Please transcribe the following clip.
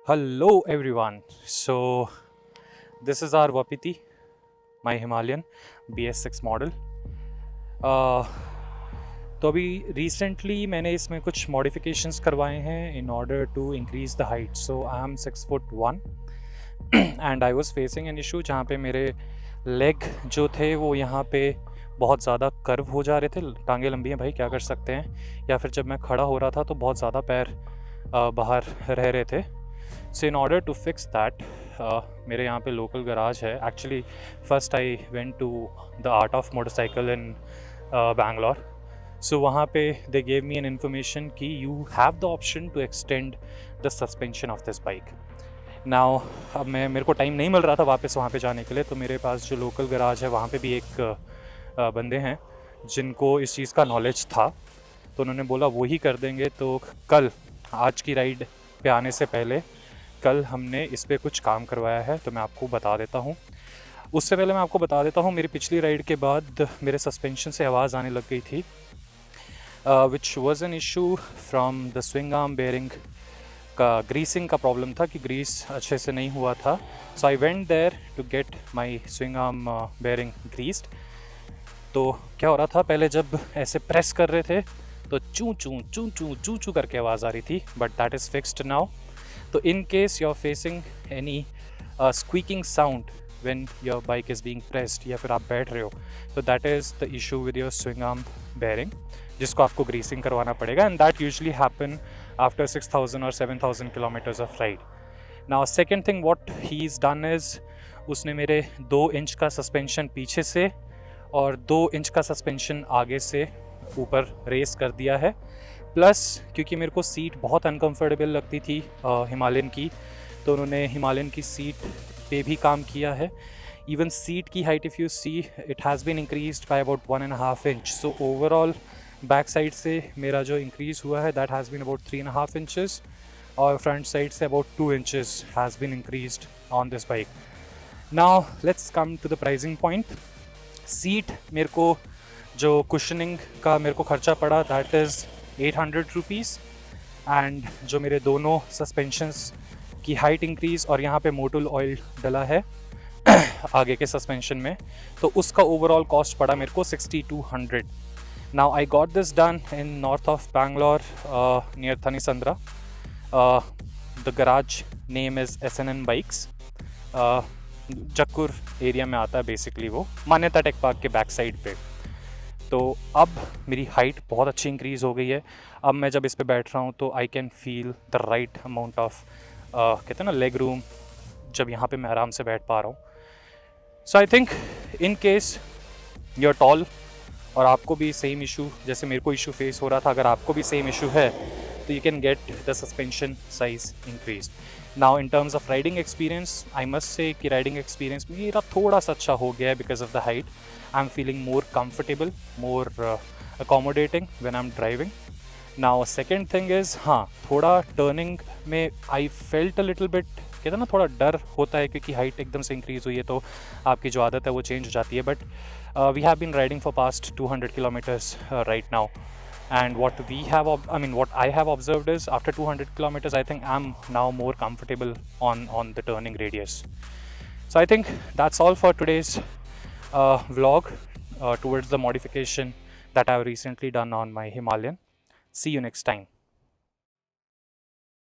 Hello everyone. So this is our Wapiti, my Himalayan BS6 model. तो अभी recently मैंने इसमें कुछ मॉडिफिकेशंस करवाए हैं in order to increase the height. So I am 6'1" and I was facing an issue जहाँ पे मेरे लेग जो थे वो यहाँ पे बहुत ज़्यादा कर्व हो जा रहे थे. टांगे लंबी हैं भाई, क्या कर सकते हैं. या फिर जब मैं खड़ा हो रहा था तो बहुत ज़्यादा पैर बाहर रह रहे थे. So in order to fix that मेरे यहाँ पे लोकल गराज है. Actually first I went to the Art of Motorcycle in Bangalore. So वहाँ पे they gave me an information कि you have the option to extend the suspension of this bike. Now अब मेरे को टाइम नहीं मिल रहा था वापस वहाँ पे जाने के लिए, तो मेरे पास जो लोकल गराज है वहाँ पे भी एक बंदे हैं जिनको इस चीज़ का नॉलेज था, तो उन्होंने बोला वो ही कर देंगे. तो कल, आज की राइड पे आने से पहले कल हमने इस पर कुछ काम करवाया है, तो मैं आपको बता देता हूँ. उससे पहले मैं आपको बता देता हूँ, मेरी पिछली राइड के बाद मेरे सस्पेंशन से आवाज़ आने लग गई थी, which was an issue from the swing arm bearing का. ग्रीसिंग का प्रॉब्लम था कि ग्रीस अच्छे से नहीं हुआ था. So I went there to get my swing arm bearing greased. तो क्या हो रहा था, पहले जब ऐसे प्रेस कर रहे थे तो चू चू चू चू चू चू करके आवाज़ आ रही थी, but that is fixed now. तो in case you are facing any squeaking sound when your bike is being pressed, या फिर आप बैठ रहे हो, तो that is the issue with your swing arm bearing, जिसको आपको ग्रीसिंग करवाना पड़ेगा. And that usually happen after 6,000 or 7,000 kilometres of ride. Now second thing what he is done is, उसने मेरे 2 इंच का सस्पेंशन पीछे से और 2 इंच का सस्पेंशन आगे से ऊपर रेस कर दिया है. प्लस क्योंकि मेरे को सीट बहुत अनकंफर्टेबल लगती थी हिमालयन की, तो उन्होंने हिमालयन की सीट पे भी काम किया है. इवन सीट की height if you see, it has been increased by about 1.5 inch. So overall back side से मेरा जो इंक्रीज़ हुआ है that has been about 3.5 inches, और फ्रंट साइड से about 2 inches has been increased on this bike. Now let's come to the pricing point. Seat मेरे को जो कुशनिंग का मेरे को ख़र्चा पड़ा दैट इज़ 800 रुपीज़. एंड जो मेरे दोनों सस्पेंशंस की हाइट इंक्रीज़ और यहाँ पे मोटुल ऑयल डला है आगे के सस्पेंशन में, तो उसका ओवरऑल कॉस्ट पड़ा मेरे को 6200. Now I got this done in north of Bangalore near Thanisandra. The garage name is SNN bikes. Jakkur area में आता है बेसिकली, वो मान्यता टेक पार्क के बैक साइड पे. तो अब मेरी हाइट बहुत अच्छी इंक्रीज़ हो गई है. अब मैं जब इस पे बैठ रहा हूँ तो I can feel the right amount of कहते हैं ना लेग रूम, जब यहाँ पे मैं आराम से बैठ पा रहा हूँ. So I think in case you are tall और आपको भी सेम इशू जैसे मेरे को इशू फेस हो रहा था, अगर आपको भी सेम इशू है तो you can get the suspension size increase. Now in terms of riding experience I must say कि राइडिंग एक्सपीरियंस मेरा थोड़ा सा अच्छा हो गया है because of the height. I am feeling more comfortable, more accommodating when I'm driving. Now second thing is, हाँ थोड़ा टर्निंग में I felt a little bit, कहते हैं ना थोड़ा डर होता है क्योंकि हाइट एकदम से इंक्रीज़ हुई है तो आपकी जो आदत है वो चेंज हो जाती है. But we have been riding for past 200 kilometres right now, and what I have observed is after 200 kilometers I think I'm now more comfortable on the turning radius. So I think that's all for today's vlog towards the modification that I've recently done on my Himalayan. See you next time.